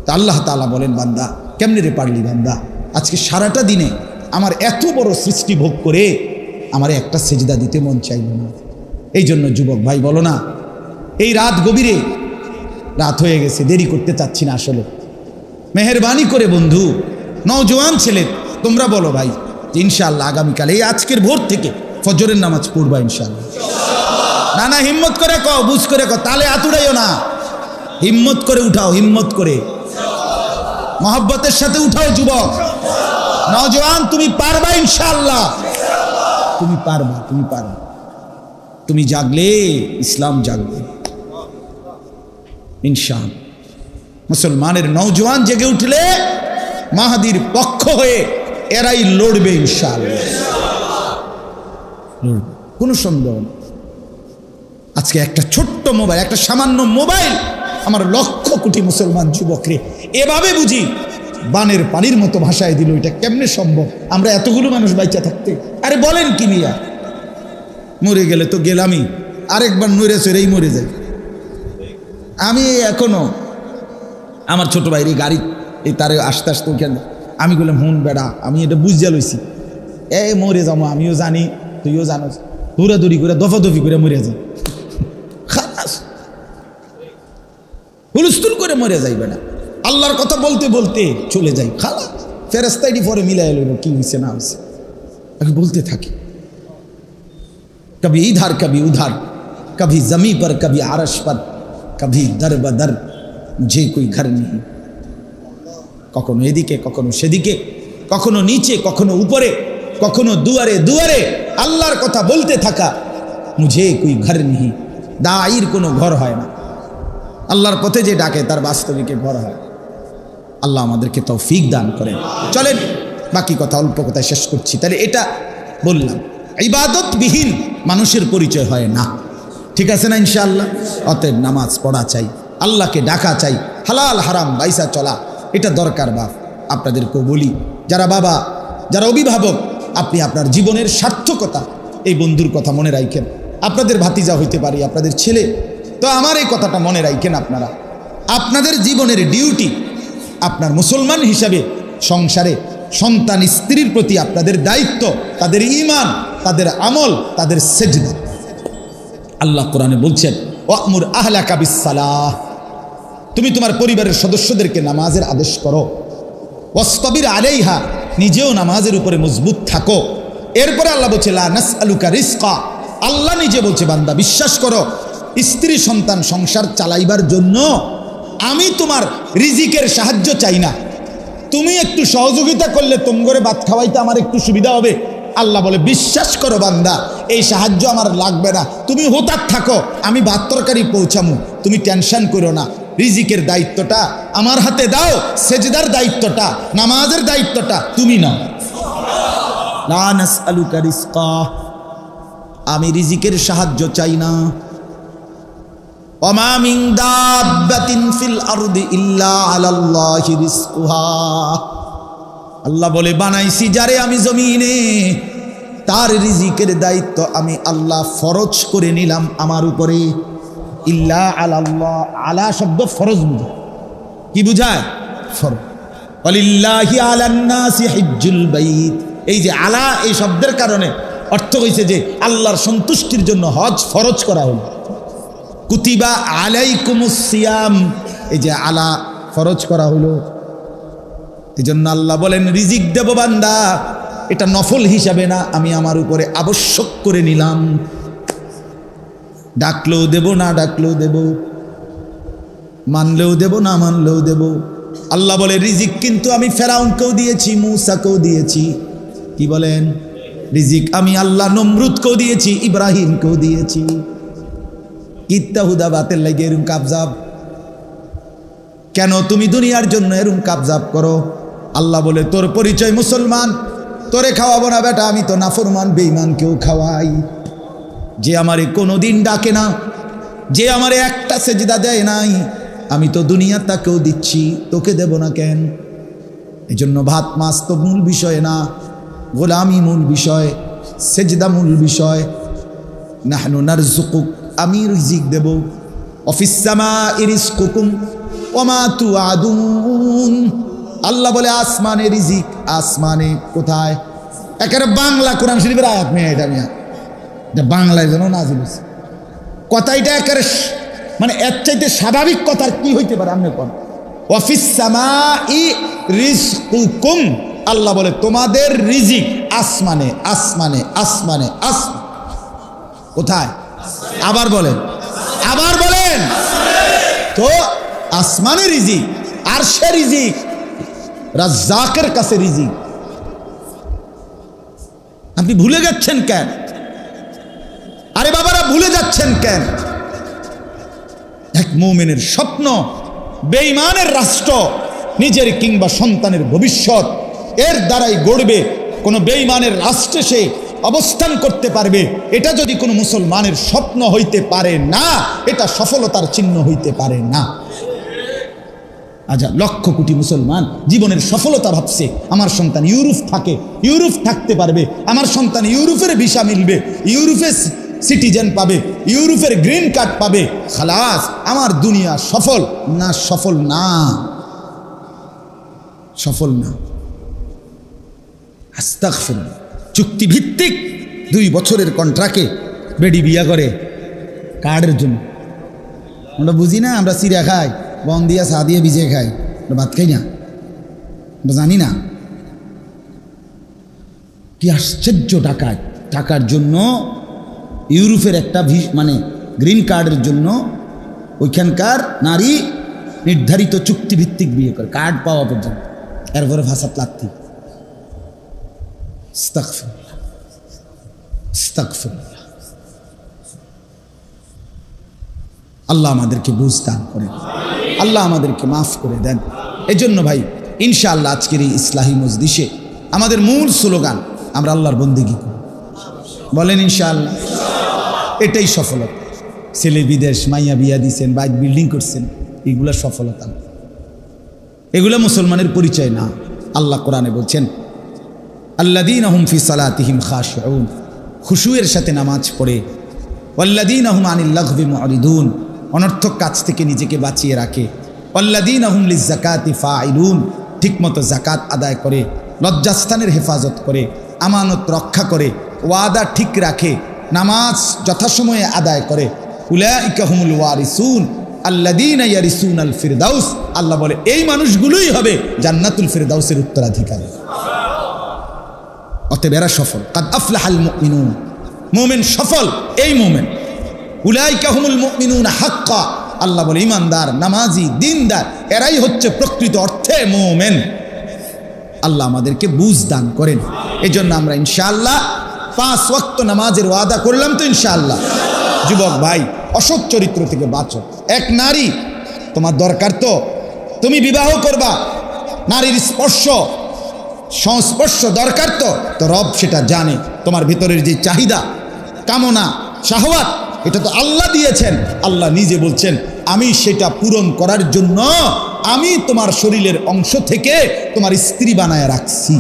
তা আল্লাহ তাআলা বলেন, বান্দা কেমনে রে পারলি বান্দা, আজকে সারাটা দিনে আমার এত বড় সৃষ্টি ভোগ করে আমার একটা সেজদা দিতে মন চাইল না। এই জন্য যুবক ভাই বলো না, এই রাত গভীরে, রাত হয়ে গেছে, দেরি করতে চাচ্ছি না আসলে, মেহেরবানি করে বন্ধু, নওজোয়ান ছেলে তোমরা বলো ভাই যে ইনশাআল্লাহ আগামীকাল এই আজকের ভোর থেকে ফজরের নামাজ পড়বা ইনশাআল্লাহ। না না, হিম্মত করে কও, বুঝ করে কও, তালে আতুড়াইও না, হিম্মত করে উঠাও, হিম্মত করে মহব্বতের সাথে উঠাও যুবক, নওজোয়ান, তুমি পারবা ইনশাআল্লাহ, তুমি পারবা, তুমি পারবা। তুমি জাগলে ইসলাম জাগবে ইনশাআল্লাহ। মুসলমানের নওজোয়ান জেগে উঠলে মাহাদির পক্ষ হয়ে এরাই লড়বে ইনশাআল্লাহ, কোনো সন্দেহ নেই। আজকে একটা ছোট্ট মোবাইল, একটা সামান্য মোবাইল আমার লক্ষ কোটি মুসলমান যুবকরে এভাবে বুঝি বানের পানির মতো ভাষায় দিল। এটা কেমনে সম্ভব আমরা এতগুলো মানুষ বাইচা থাকতে? আরে বলেন কি মিয়া, মরে গেলে তো গেলামই, আরেকবার নড়ে চড়েই মরে যাই। আমি এখনো আমার ছোট ভাইরে গাড়ি এই তারে আস্তে আস্তে ওখানে আমি বললাম, হুন বেড়া, আমি এটা বুঝিয়া লইছি, মরে যাবো, আমিও জানি তুইও জানোস, দৌড়াদৌড়ি করে দফাদফি করে মরে যাই, খালাস, হুলস্থুল করে মরে যাইবে না, আল্লাহর কথা বলতে বলতে চলে যাই, খালাস, ফেরেশতাইডি পরে মিলাই লইল কি হয়েছে না হয়েছে, আমি বলতে থাকি। कभी इधर कभी उधर, कभी जमी पर कभी आरश पर, कभी दर बदर मुझे कोई घर नहीं। কখনো এদিকে কখনো সেদিকে, কখনো নিচে কখনো উপরে, কখনো দুয়ারে দুয়ারে আল্লাহর কথা বলতে থাকা। মুঝে কোই ঘর নেই, দায়ীর কোনো ঘর হয় না, আল্লাহর পথে যে ডাকে তার বাস্তবিকে ঘর হয়। আল্লাহ আমাদেরকে তৌফিক দান করেন। চলেন বাকি কথা অল্প কথায় শেষ করছি। তাহলে এটা বললাম, ইবাদতবিহীন মানুষের পরিচয় হয় না, ঠিক আছে না ইনশাআল্লাহ? অতএব নামাজ পড়া চাই, আল্লাহকে ডাকা চাই, হালাল হারাম বাইসা চলা এটা দরকার। বাপ আপনাদেরকেও বলি, যারা বাবা, যারা অভিভাবক, আপনি আপনার জীবনের সার্থকতা এই বন্ধুর কথা মনে রাখেন। আপনাদের ভাতিজা হইতে পারি, আপনাদের ছেলে, তো আমার এই কথাটা মনে রাখেন। আপনারা আপনাদের জীবনের ডিউটি, আপনার মুসলমান হিসাবে সংসারে সন্তান স্ত্রীর প্রতি আপনাদের দায়িত্ব, তাদের ঈমান, তাদের আমল, তাদের সেজদা। আল্লাহ কোরআনে বলছেন, ওয়ামুর আহলাকা বিসসালাহ, তুমি তোমার পরিবারের সদস্যদেরকে নামাজের আদেশ করো, ওয়াসতাবির আলাইহা, নিজেও নামাজের উপরে মজবুত থাকো। এরপরে আল্লাহ বলছে, লা নাসআলুকা রিজকা, আল্লাহ নিজে বলছে, বান্দা বিশ্বাস করো, স্ত্রী সন্তান সংসার চালাইবার জন্য আমি তোমার রিজিকের সাহায্য চাই না, তুমি একটু সহযোগিতা করলে তোম করে ভাত খাওয়াইতে আমার একটু সুবিধা হবে। আল্লাহ বলে, বিশ্বাস করো বান্দা, এই সাহায্য আমার লাগবে না, তুমি হোতার থাকো, আমি ভাত তরকারি পৌঁছামু, তুমি টেনশন করো না, রিজিকের দায়িত্বটা আমার হাতে দাও, সেজদার দায়িত্বটা, নামাজের দায়িত্বটা তুমি নাও। লা নাসআলুকা রিজকা, আমি রিজিকের সাহায্য চাই না। ওমা মিন দাব্বাতিন ফিল আরদি ইল্লা আলাল্লাহি রিজকুহা, আল্লাহ বলে, বানাইছি যারে আমি জমিনে, তার রিজিকের দায়িত্ব আমি আল্লাহ ফরজ করে নিলাম আমার উপরে। ইল্লা আলাল্লাহ, আলা শব্দ ফরজ বুঝায়, কি বুঝায়? ফরজ। ওয়ালিল্লাহি আলান নাসি হিজ্জুল বাইত, এই যে আলা, এই শব্দের কারণে অর্থ হইছে যে আল্লাহর সন্তুষ্টির জন্য হজ ফরজ করা হলো। কুতিবা আলাইকুমুস সিয়াম, এই যে আলা ফরজ করা হলো, এই জন্য আল্লাহ বলেন, রিজিক দেব বান্দা, এটা নফল হিসাবে না, আমি আমার উপরে আবশ্যক করে নিলাম। ডাকলেও দেব, না ডাকলেও দেব, মানলেও দেব, না মানলেও দেব। আল্লাহ বলে, রিজিক কিন্তু আমি ফেরাউনকেও দিয়েছি, মূসাকেও দিয়েছি। কি বলেন? রিজিক আমি আল্লাহ নমরুদকেও দিয়েছি, ইব্রাহিমকেও দিয়েছি। কিত্তা হুদা বাতের লাগে এরম কাবজাব কেন? তুমি দুনিয়ার জন্য এরম কাবজাব করো। আল্লাহ বলে, তোর পরিচয় মুসলমান, তোরে খাওয়াবো না বেটা, আমি তো নাফরমান বেঈমানকেও খাওয়াই। যে আমারে কোনোদিন ডাকে না, যে আমারে একটা সেজদা দেয় নাই, আমি তো দুনিয়া তাকেও দিচ্ছি, তোকে দেব না কেন? এই জন্য ভাত মাছ তো মূল বিষয় না, গোলামি মূল বিষয়, সেজদা মূল বিষয়। নাহনু নারযুকুক, আমি রিজিক দেব। অফিস সামাই রিজকুকুম, ওমা তুআদুন। আল্লাহ বলে আসমানে রিজিক, আসমানে কোথায়? একেবারে বাংলা কোরআন শরীফের আয়াত মেয়ে এটা মিয়া, এটা বাংলায় যেন নাজিল হয়েছে কথা। এটা একেবারে মানে এর চাইতে স্বাভাবিক কথার কি হইতে পারে? আপনি কোন ওয়াফিস সামাই রিজকুকুম, আল্লাহ বলে তোমাদের রিজিক আসমানে আসমানে আসমানে আসমানে। কোথায়? আবার বলেন, আবার বলেন। তো আসমানে রিজিক, আরশে রিজিক, রাজ্জাকের কাছে রিজিক। আপনি ভুলে যাচ্ছেন কেন? আরে বাবারা ভুলে যাচ্ছেন কেন? এক মুমিনের স্বপ্ন, বেঈমানের রাষ্ট্র নিজের কিংবা সন্তানের ভবিষ্যৎ এর দ্বারাই গড়বে। কোনো বেঈমানের রাষ্ট্রে সে অবস্থান করতে পারবে, এটা যদি কোনো মুসলমানের স্বপ্ন হইতে পারে না, এটা সফলতার চিহ্ন হইতে পারে না। আচ্ছা, লক্ষ কোটি মুসলমান জীবনের সফলতা ভাবছে আমার সন্তান ইউরোপ থাকে, ইউরোপ থাকতে পারবে, আমার সন্তান ইউরোপের ভিসা মিলবে, ইউরোপের সিটিজেন পাবে, ইউরোপের গ্রিন কার্ড পাবে, খালাস আমার দুনিয়া সফল। না, সফল না, সফল না। আস্তাগফিরুল্লাহ। চুক্তিভিত্তিক 2 বছরের কন্ট্রাক্টে বেডি বিয়া করে কার্ডের জন্য। আমরা বুঝি না, আমরা চিড়া খাই, বন দিয়া চা দিয়ে ভিজে খাই, আমরা ভাত খাই না, আমরা জানি না। কি আশ্চর্য! টাকার জন্য ইউরোপের একটা মানে গ্রিন কার্ডের জন্য ওইখানকার নারী নির্ধারিত চুক্তিভিত্তিক বিয়ে করে কার্ড পাওয়া পর্যন্ত, এরপরে ভাষাত লাগতি। আস্তাগফিরুল্লাহ, আস্তাগফিরুল্লাহ। আল্লাহ আমাদেরকে বুঝ দান করেন, আল্লাহ আমাদেরকে মাফ করে দেন। এজন্য ভাই ইনশাআল্লাহ আজকের এই ইসলাহি মজলিসে আমাদের মূল স্লোগান, আমরা আল্লাহর বন্দেগী করি। বলেন ইনশাআল্লাহ। এটাই সফলতা। ছেলে বিদেশ, মাইয়া বিয়া দিচ্ছেন, বাইক বিল্ডিং করছেন, এগুলা সফলতা, এগুলা মুসলমানের পরিচয় না। আল্লাহ কোরআনে বলছেন, আল্লাযীনা হুম ফি সালাতিহিম খাশিউন, খুশুয়ের সাথে নামাজ পড়ে, ওয়াল্লাযীনা হুম আনিল লাগবি মুরিদুন, অনর্থক কাজ থেকে নিজেকে বাঁচিয়ে রাখে, ওয়াল্লাযীনা হুম লিয-যাকাতি ফাইলুন, ঠিকমতো যাকাত আদায় করে, লজ্জাস্থানের হেফাজত করে, আমানত রক্ষা করে, ওয়াদা ঠিক রাখে, নামাজ যথাসময়ে আদায় করে, উলাইকা হুমুল ওয়ারিসুন আল্লাযীনা ইয়ারিসুনাল ফিরদাউস, আল্লাহ বলে এই মানুষগুলোই হবে জান্নাতুল ফিরদাউসের উত্তরাধিকারী। অতএব এরা সফল। কাদ আফলাহাল মুমিনুন, মুমিন সফল এই মুমিন। উলাইকা হুমুল মুমিনুনা হাক্কা, আল্লাহ বলে ইমানদার, নামাজি, দিনদার এরাই হচ্ছে প্রকৃত অর্থে মুমিন। আল্লাহ আমাদেরকে বুঝ দান করেন। এজন্য আমরা ইনশাআল্লাহ 5 ওয়াক্ত নামাজের ওয়াদা করলাম তো ইনশাআল্লাহ। যুবক ভাই, অসৎ চরিত্র থেকে বাঁচো। এক নারী তোমার দরকার, তো তুমি বিবাহ করবা, নারীর সংস্পর্শ দরকার, তো রব সেটা জানে। তোমার ভিতরের যে চাহিদা, কামনা, শাহওয়াত, এটা তো আল্লাহ দিয়েছেন। আল্লাহ নিজে বলছেন, আমি সেটা পূরণ করার জন্য আমি তোমার শরীরের অংশ থেকে তোমার স্ত্রী বানায় রাখছি।